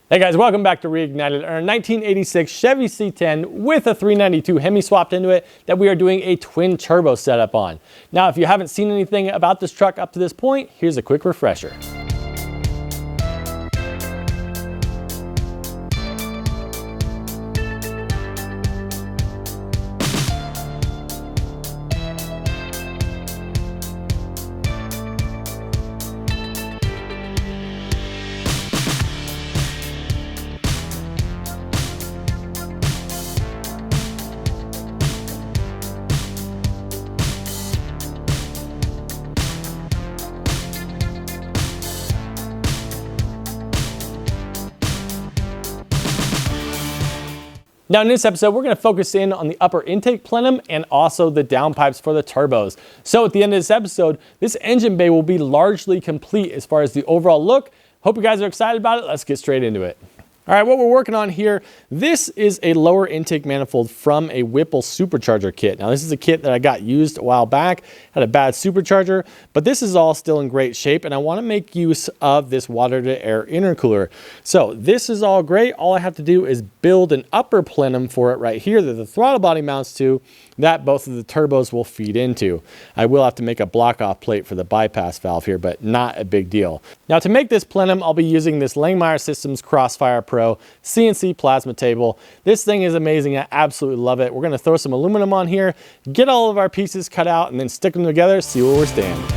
Hey guys, welcome back to Reignited, our 1986 Chevy C10 with a 392 HEMI swapped into it that we are doing a twin turbo setup on. Now, if you haven't seen anything about this truck up to this point, here's a quick refresher. Now in this episode, we're going to focus in on the upper intake plenum and also the downpipes for the turbos. So at the end of this episode, this engine bay will be largely complete as far as the overall look. Hope you guys are excited about it. Let's get straight into it. All right, what we're working on here, this is a lower intake manifold from a Whipple supercharger kit. Now this is a kit that I got used a while back, had a bad supercharger, but this is all still in great shape and I want to make use of this water to air intercooler. So this is all great. All I have to do is build an upper plenum for it right here that the throttle body mounts to, that both of the turbos will feed into. I will have to make a block off plate for the bypass valve here, but not a big deal. Now to make this plenum, I'll be using this Langmuir Systems Crossfire Pro CNC plasma table. This thing is amazing. I absolutely love it. We're going to throw some aluminum on here, get all of our pieces cut out, and then stick them together, see where we stand.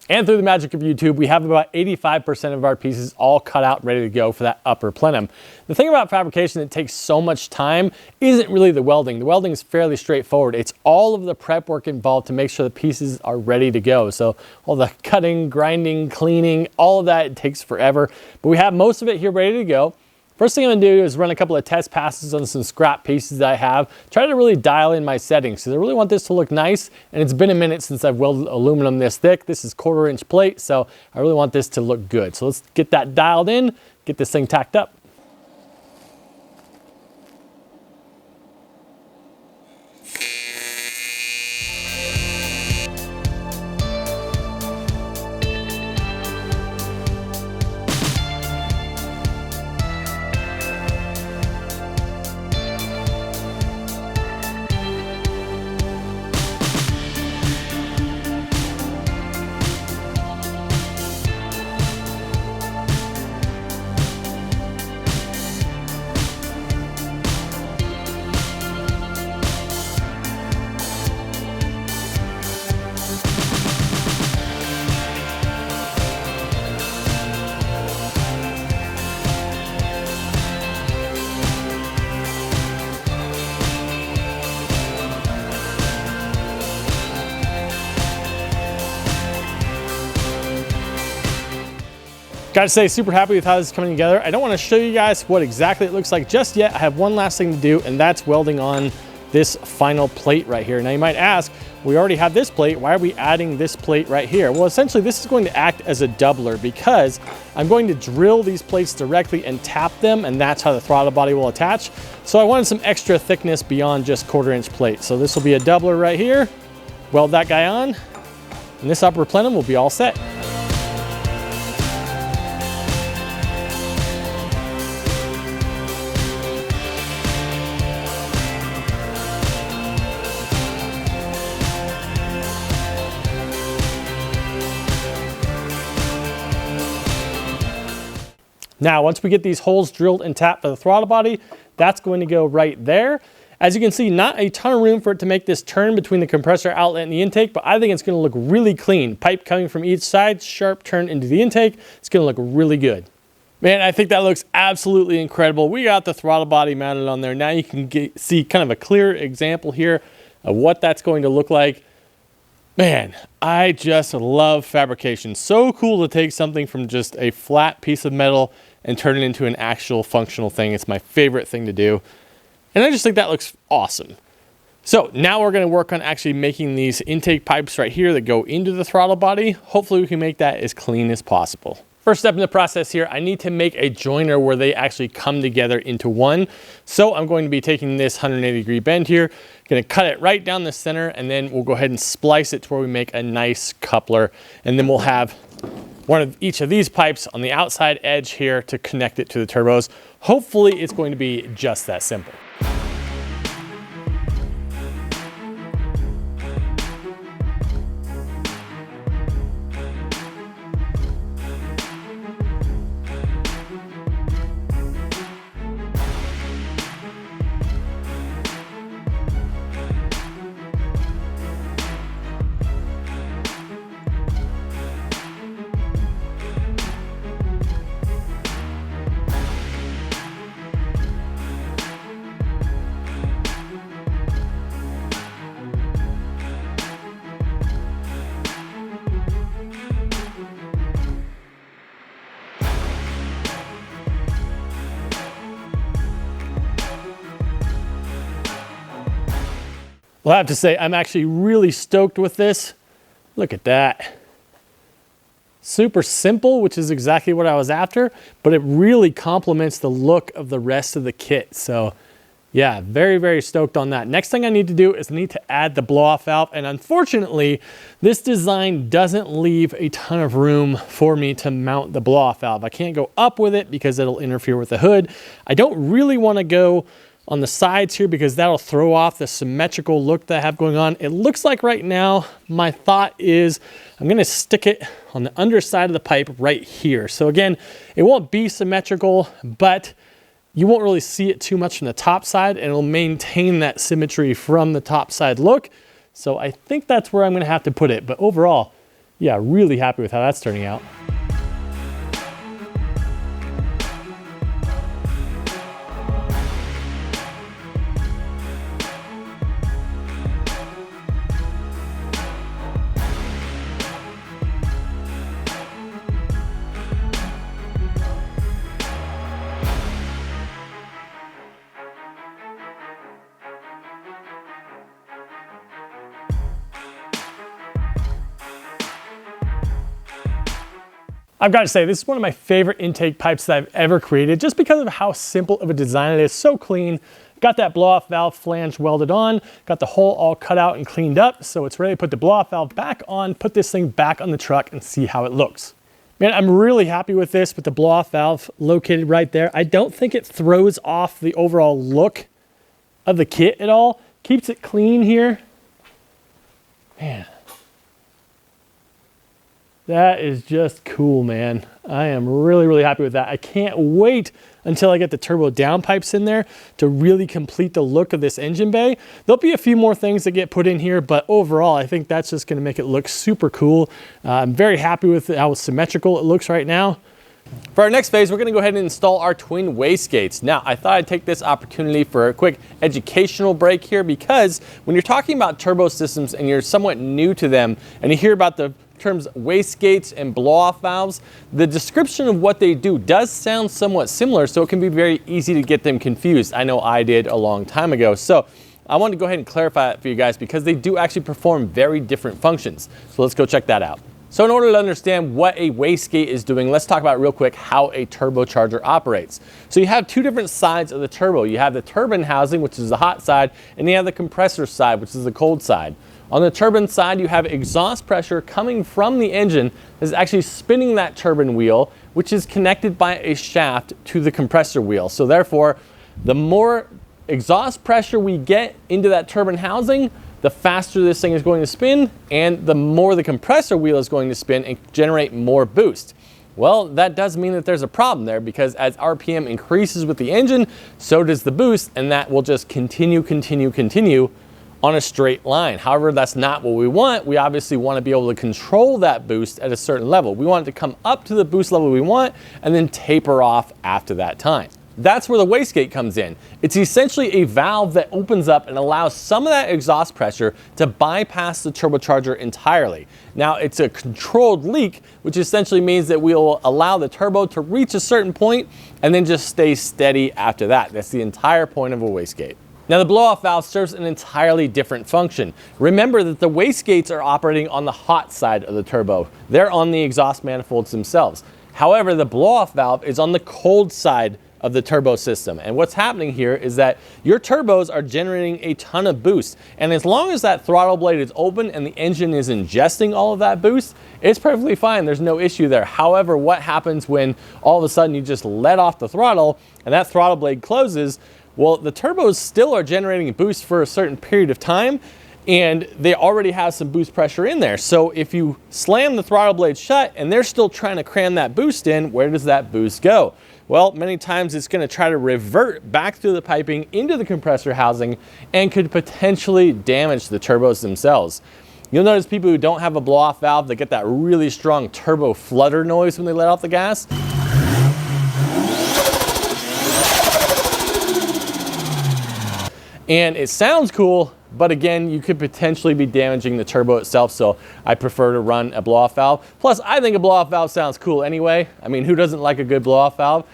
And through the magic of YouTube, we have about 85% of our pieces all cut out, ready to go for that upper plenum. The thing about fabrication that takes so much time isn't really the welding. The welding is fairly straightforward. It's all of the prep work involved to make sure the pieces are ready to go. So all the cutting, grinding, cleaning, all of that, it takes forever. But we have most of it here ready to go. First thing I'm gonna do is run a couple of test passes on some scrap pieces that I have. Try to really dial in my settings because I really want this to look nice, and it's been a minute since I've welded aluminum this thick. This is 1/4 inch plate, so I really want this to look good. So let's get that dialed in, get this thing tacked up. Gotta say, super happy with how this is coming together. I don't want to show you guys what exactly it looks like just yet. I have one last thing to do, and that's welding on this final plate right here. Now you might ask, we already have this plate, why are we adding this plate right here? Well, essentially this is going to act as a doubler because I'm going to drill these plates directly and tap them, and that's how the throttle body will attach. So I wanted some extra thickness beyond just 1/4 inch plate. So this will be a doubler right here. Weld that guy on, and this upper plenum will be all set. Now, once we get these holes drilled and tapped for the throttle body, that's going to go right there. As you can see, not a ton of room for it to make this turn between the compressor outlet and the intake, but I think it's going to look really clean. Pipe coming from each side, sharp turn into the intake. It's going to look really good. Man, I think that looks absolutely incredible. We got the throttle body mounted on there. Now you can see kind of a clear example here of what that's going to look like. Man, I just love fabrication. So cool to take something from just a flat piece of metal and turn it into an actual functional thing. It's my favorite thing to do. And I just think that looks awesome. So now we're gonna work on actually making these intake pipes right here that go into the throttle body. Hopefully we can make that as clean as possible. First step in the process here, I need to make a joiner where they actually come together into one. So I'm going to be taking this 180-degree bend here, gonna cut it right down the center, and then we'll go ahead and splice it to where we make a nice coupler. And then we'll have one of each of these pipes on the outside edge here to connect it to the turbos. Hopefully it's going to be just that simple. Well, I have to say, I'm actually really stoked with this. Look at that. Super simple, which is exactly what I was after, but it really complements the look of the rest of the kit. So yeah, very, very stoked on that. Next thing I need to do is I need to add the blow-off valve. And unfortunately, this design doesn't leave a ton of room for me to mount the blow-off valve. I can't go up with it because it'll interfere with the hood. I don't really want to go on the sides here because that'll throw off the symmetrical look that I have going on. It looks like right now, my thought is I'm gonna stick it on the underside of the pipe right here. So again, it won't be symmetrical, but you won't really see it too much from the top side, and it'll maintain that symmetry from the top side look. So I think that's where I'm gonna have to put it. But overall, yeah, really happy with how that's turning out. I've got to say, this is one of my favorite intake pipes that I've ever created, just because of how simple of a design it is. So clean. Got that blow-off valve flange welded on, got the hole all cut out and cleaned up, so it's ready to put the blow-off valve back on, put this thing back on the truck and see how it looks. Man, I'm really happy with this, with the blow-off valve located right there. I don't think it throws off the overall look of the kit at all. Keeps it clean here. Man. That is just cool, man. I am really, really happy with that. I can't wait until I get the turbo downpipes in there to really complete the look of this engine bay. There'll be a few more things that get put in here, but overall, I think that's just gonna make it look super cool. I'm very happy with how symmetrical it looks right now. For our next phase, we're gonna go ahead and install our twin wastegates. Now, I thought I'd take this opportunity for a quick educational break here, because when you're talking about turbo systems and you're somewhat new to them, and you hear about the terms wastegates and blow-off valves, the description of what they do does sound somewhat similar, so it can be very easy to get them confused. I know I did a long time ago. So I wanted to go ahead and clarify it for you guys, because they do actually perform very different functions. So let's go check that out. So in order to understand what a wastegate is doing, let's talk about real quick how a turbocharger operates. So you have two different sides of the turbo. You have the turbine housing, which is the hot side, and you have the compressor side, which is the cold side. On the turbine side, you have exhaust pressure coming from the engine that's actually spinning that turbine wheel, which is connected by a shaft to the compressor wheel. So therefore, the more exhaust pressure we get into that turbine housing, the faster this thing is going to spin, and the more the compressor wheel is going to spin and generate more boost. Well, that does mean that there's a problem there, because as RPM increases with the engine, so does the boost, and that will just continue on a straight line. However, that's not what we want. We obviously want to be able to control that boost at a certain level. We want it to come up to the boost level we want and then taper off after that time. That's where the wastegate comes in. It's essentially a valve that opens up and allows some of that exhaust pressure to bypass the turbocharger entirely. Now, it's a controlled leak, which essentially means that we'll allow the turbo to reach a certain point and then just stay steady after that. That's the entire point of a wastegate. Now, the blow-off valve serves an entirely different function. Remember that the wastegates are operating on the hot side of the turbo. They're on the exhaust manifolds themselves. However, the blow-off valve is on the cold side of the turbo system. And what's happening here is that your turbos are generating a ton of boost. And as long as that throttle blade is open and the engine is ingesting all of that boost, it's perfectly fine. There's no issue there. However, what happens when all of a sudden you just let off the throttle and that throttle blade closes? Well, the turbos still are generating boost for a certain period of time, and they already have some boost pressure in there. So if you slam the throttle blade shut and they're still trying to cram that boost in, where does that boost go? Well, many times it's going to try to revert back through the piping into the compressor housing and could potentially damage the turbos themselves. You'll notice people who don't have a blow-off valve that get that really strong turbo flutter noise when they let off the gas. And it sounds cool, but again, you could potentially be damaging the turbo itself, so I prefer to run a blow-off valve. Plus, I think a blow-off valve sounds cool anyway. I mean, who doesn't like a good blow-off valve?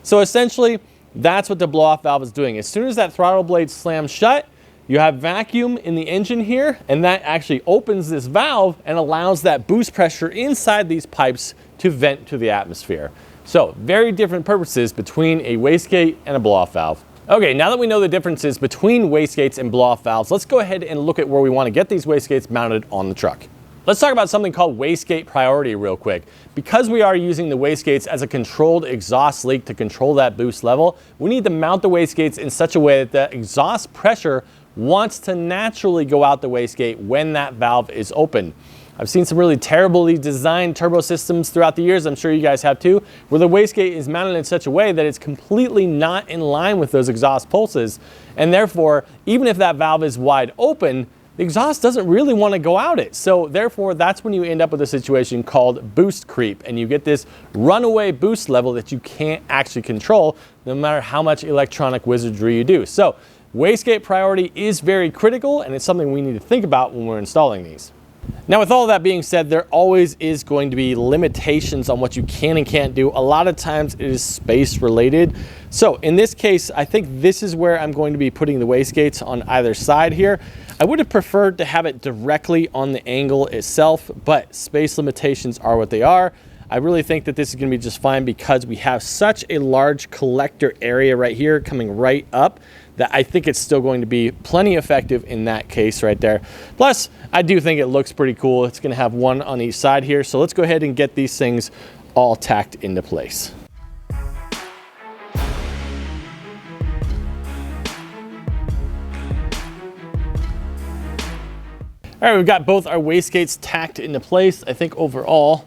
So essentially, that's what the blow-off valve is doing. As soon as that throttle blade slams shut, you have vacuum in the engine here, and that actually opens this valve and allows that boost pressure inside these pipes to vent to the atmosphere. So, very different purposes between a wastegate and a blow-off valve. Okay, now that we know the differences between wastegates and blow-off valves, let's go ahead and look at where we want to get these wastegates mounted on the truck. Let's talk about something called wastegate priority real quick. Because we are using the wastegates as a controlled exhaust leak to control that boost level, we need to mount the wastegates in such a way that the exhaust pressure wants to naturally go out the wastegate when that valve is open. I've seen some really terribly designed turbo systems throughout the years, I'm sure you guys have too, where the wastegate is mounted in such a way that it's completely not in line with those exhaust pulses. And therefore, even if that valve is wide open, the exhaust doesn't really want to go out it. So therefore, that's when you end up with a situation called boost creep, and you get this runaway boost level that you can't actually control no matter how much electronic wizardry you do. So wastegate priority is very critical, and it's something we need to think about when we're installing these. Now, with all that being said, there always is going to be limitations on what you can and can't do. A lot of times it is space related. So in this case, I think this is where I'm going to be putting the wastegates on either side here. I would have preferred to have it directly on the angle itself, but space limitations are what they are. I really think that this is going to be just fine because we have such a large collector area right here coming right up that I think it's still going to be plenty effective in that case right there. Plus, I do think it looks pretty cool. It's going to have one on each side here. So let's go ahead and get these things all tacked into place. All right, we've got both our wastegates tacked into place. I think overall,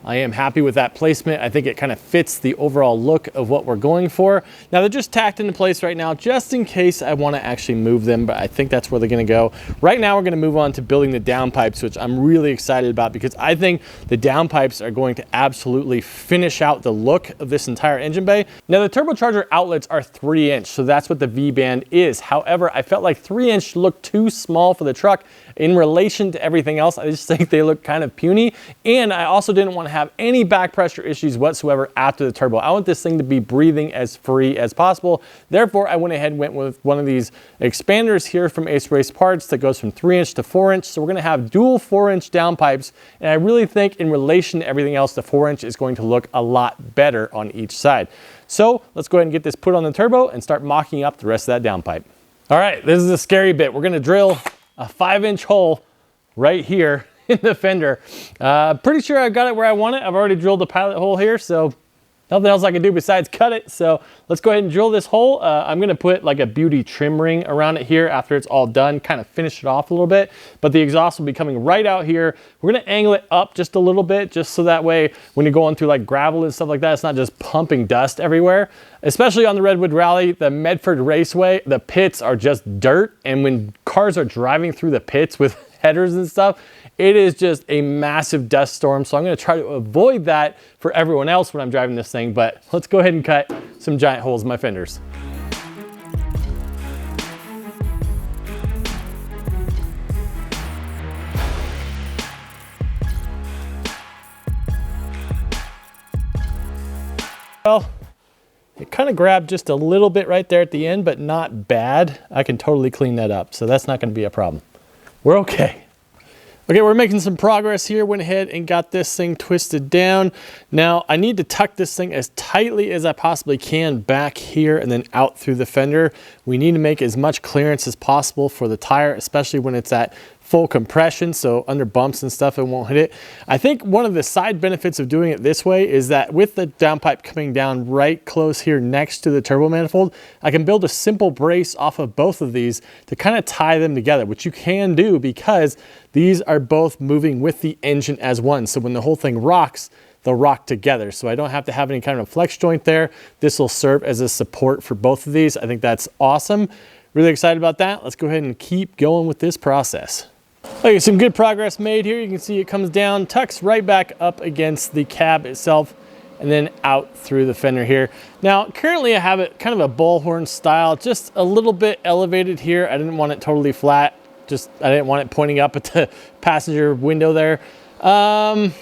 I am happy with that placement. I think it kind of fits the overall look of what we're going for. Now they're just tacked into place right now, just in case I want to actually move them, but I think that's where they're going to go. Right now we're going to move on to building the downpipes, which I'm really excited about because I think the downpipes are going to absolutely finish out the look of this entire engine bay. Now the turbocharger outlets are 3-inch, so that's what the V-band is. However, I felt like 3-inch looked too small for the truck in relation to everything else. I just think they look kind of puny, and I also didn't want to have any back pressure issues whatsoever after the turbo. I want this thing to be breathing as free as possible. Therefore, I went ahead and went with one of these expanders here from Ace Race Parts that goes from 3-inch to 4-inch. So we're going to have dual 4-inch downpipes, and I really think in relation to everything else, the 4-inch is going to look a lot better on each side. So let's go ahead and get this put on the turbo and start mocking up the rest of that downpipe. All right, this is the scary bit. We're going to drill a 5-inch hole right here in the fender. Pretty sure I got it where I want it. I've already drilled the pilot hole here, so nothing else I can do besides cut it. So let's go ahead and drill this hole. I'm gonna put like a beauty trim ring around it here after it's all done, kind of finish it off a little bit, but the exhaust will be coming right out here. We're gonna angle it up just a little bit, just so that way when you're going through like gravel and stuff like that, it's not just pumping dust everywhere. Especially on the Redwood Rally, the Medford Raceway, the pits are just dirt, and when cars are driving through the pits with headers and stuff. It is just a massive dust storm. So I'm gonna try to avoid that for everyone else when I'm driving this thing, but let's go ahead and cut some giant holes in my fenders. Well, it kind of grabbed just a little bit right there at the end, but not bad. I can totally clean that up, so that's not going to be a problem. We're okay. Okay, we're making some progress here. Went ahead and got this thing twisted down. Now, I need to tuck this thing as tightly as I possibly can back here and then out through the fender. We need to make as much clearance as possible for the tire, especially when it's at full compression, so under bumps and stuff, it won't hit it. I think one of the side benefits of doing it this way is that with the downpipe coming down right close here next to the turbo manifold, I can build a simple brace off of both of these to kind of tie them together, which you can do because these are both moving with the engine as one. So when the whole thing rocks, they'll rock together. So I don't have to have any kind of flex joint there. This will serve as a support for both of these. I think that's awesome. Really excited about that. Let's go ahead and keep going with this process. Okay, some good progress made here. You can see it comes down, tucks right back up against the cab itself, and then out through the fender here. Now, currently I have it kind of a bullhorn style, just a little bit elevated here. I didn't want it totally flat. I didn't want it pointing up at the passenger window there. I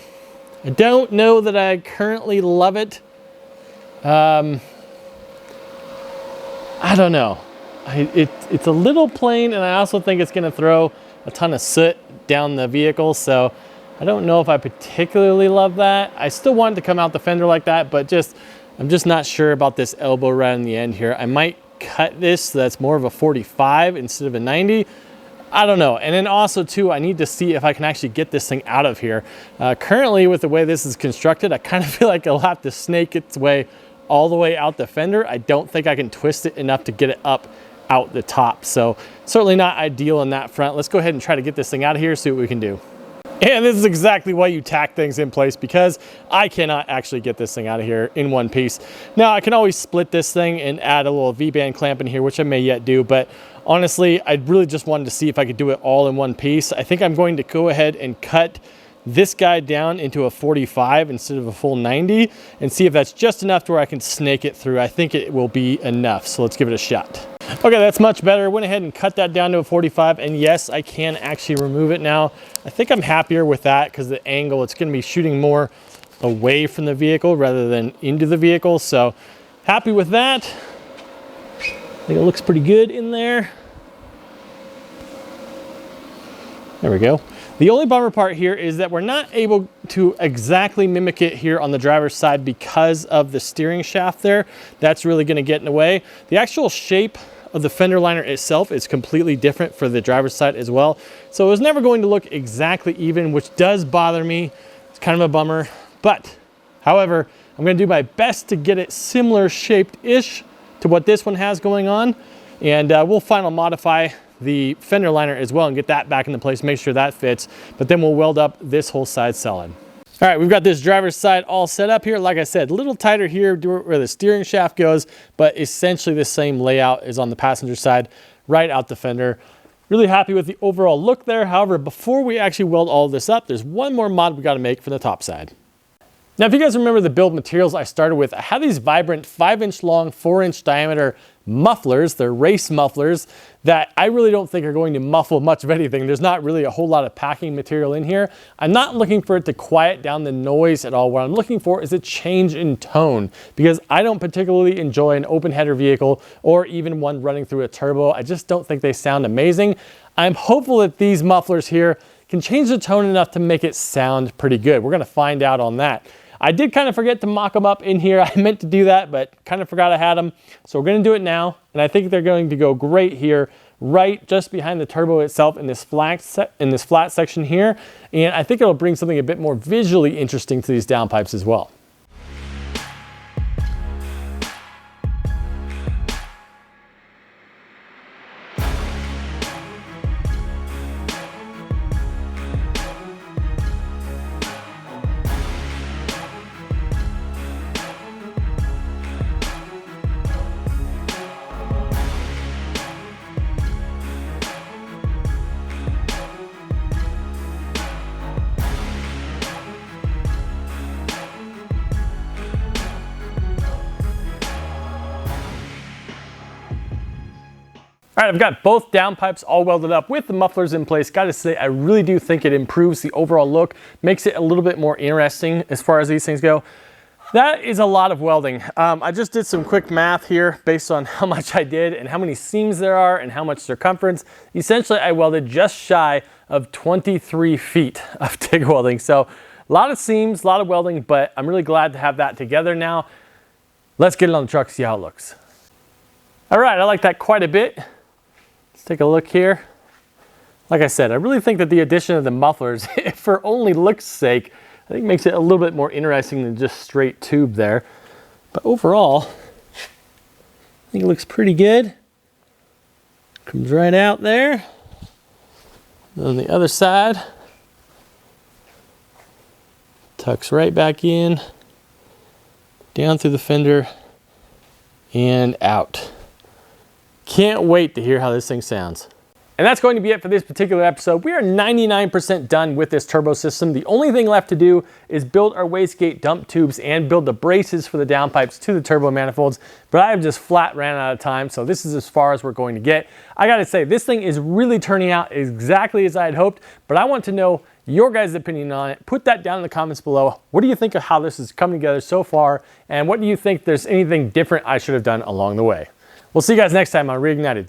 don't know that I currently love it. I don't know. It's a little plain, and I also think it's gonna throw a ton of soot down the vehicle, so I don't know if I particularly love that. I still want it to come out the fender like that, but I'm just not sure about this elbow right on the end here. I might cut this so that's more of a 45 instead of a 90. I don't know. And then also too, I need to see if I can actually get this thing out of here. Currently, with the way this is constructed, I kind of feel like it'll have to snake its way all the way out the fender. I don't think I can twist it enough to get it up out the top. So certainly not ideal in that front. Let's go ahead and try to get this thing out of here, see what we can do. And this is exactly why you tack things in place, because I cannot actually get this thing out of here in one piece. Now, I can always split this thing and add a little V-band clamp in here, which I may yet do, but honestly, I really just wanted to see if I could do it all in one piece. I think I'm going to go ahead and cut this guy down into a 45 instead of a full 90 and see if that's just enough to where I can snake it through. I think it will be enough, so let's give it a shot. Okay, that's much better. Went ahead and cut that down to a 45, and yes, I can actually remove it now. I think I'm happier with that because the angle, it's going to be shooting more away from the vehicle rather than into the vehicle, so happy with that. I think it looks pretty good in there. There we go. The only bummer part here is that we're not able to exactly mimic it here on the driver's side because of the steering shaft there. That's really going to get in the way. The actual shape of the fender liner itself is completely different for the driver's side as well. So it was never going to look exactly even, which does bother me. It's kind of a bummer. But, however, I'm going to do my best to get it similar shaped-ish to what this one has going on. And we'll final modify the fender liner as well and get that back into place, make sure that fits, but then we'll weld up this whole side solid. All right, we've got this driver's side all set up here. Like I said, a little tighter here where the steering shaft goes, but essentially the same layout as on the passenger side, right out the fender. Really happy with the overall look there. However, before we actually weld all of this up, there's one more mod we got to make for the top side. Now, if you guys remember the build materials I started with, I have these vibrant 5-inch long, 4-inch diameter mufflers. They're race mufflers that I really don't think are going to muffle much of anything. There's not really a whole lot of packing material in here. I'm not looking for it to quiet down the noise at all. What I'm looking for is a change in tone, because I don't particularly enjoy an open header vehicle or even one running through a turbo. I just don't think they sound amazing. I'm hopeful that these mufflers here can change the tone enough to make it sound pretty good. We're gonna find out on that. I did kind of forget to mock them up in here. I meant to do that, but kind of forgot I had them. So we're gonna do it now, and I think they're going to go great here, right just behind the turbo itself in this flat section here. And I think it'll bring something a bit more visually interesting to these downpipes as well. right, I've got both downpipes all welded up with the mufflers in place. Gotta say, I really do think it improves the overall look, makes it a little bit more interesting as far as these things go. That is a lot of welding. I just did some quick math here based on how much I did and how many seams there are and how much circumference. Essentially, I welded just shy of 23 feet of TIG welding. So a lot of seams, a lot of welding, but I'm really glad to have that together now. Let's get it on the truck, see how it looks. All right, I like that quite a bit. Let's take a look here. Like I said, I really think that the addition of the mufflers, for only looks sake, I think makes it a little bit more interesting than just straight tube there. But overall, I think it looks pretty good. Comes right out there. And on the other side, tucks right back in, down through the fender, and out. Can't wait to hear how this thing sounds. And that's going to be it for this particular episode. We are 99% done with this turbo system. The only thing left to do is build our wastegate dump tubes and build the braces for the downpipes to the turbo manifolds. But I have just flat ran out of time, so this is as far as we're going to get. I gotta say, this thing is really turning out exactly as I had hoped, but I want to know your guys' opinion on it. Put that down in the comments below. What do you think of how this is coming together so far? And what do you think there's anything different I should have done along the way? We'll see you guys next time on Reignited.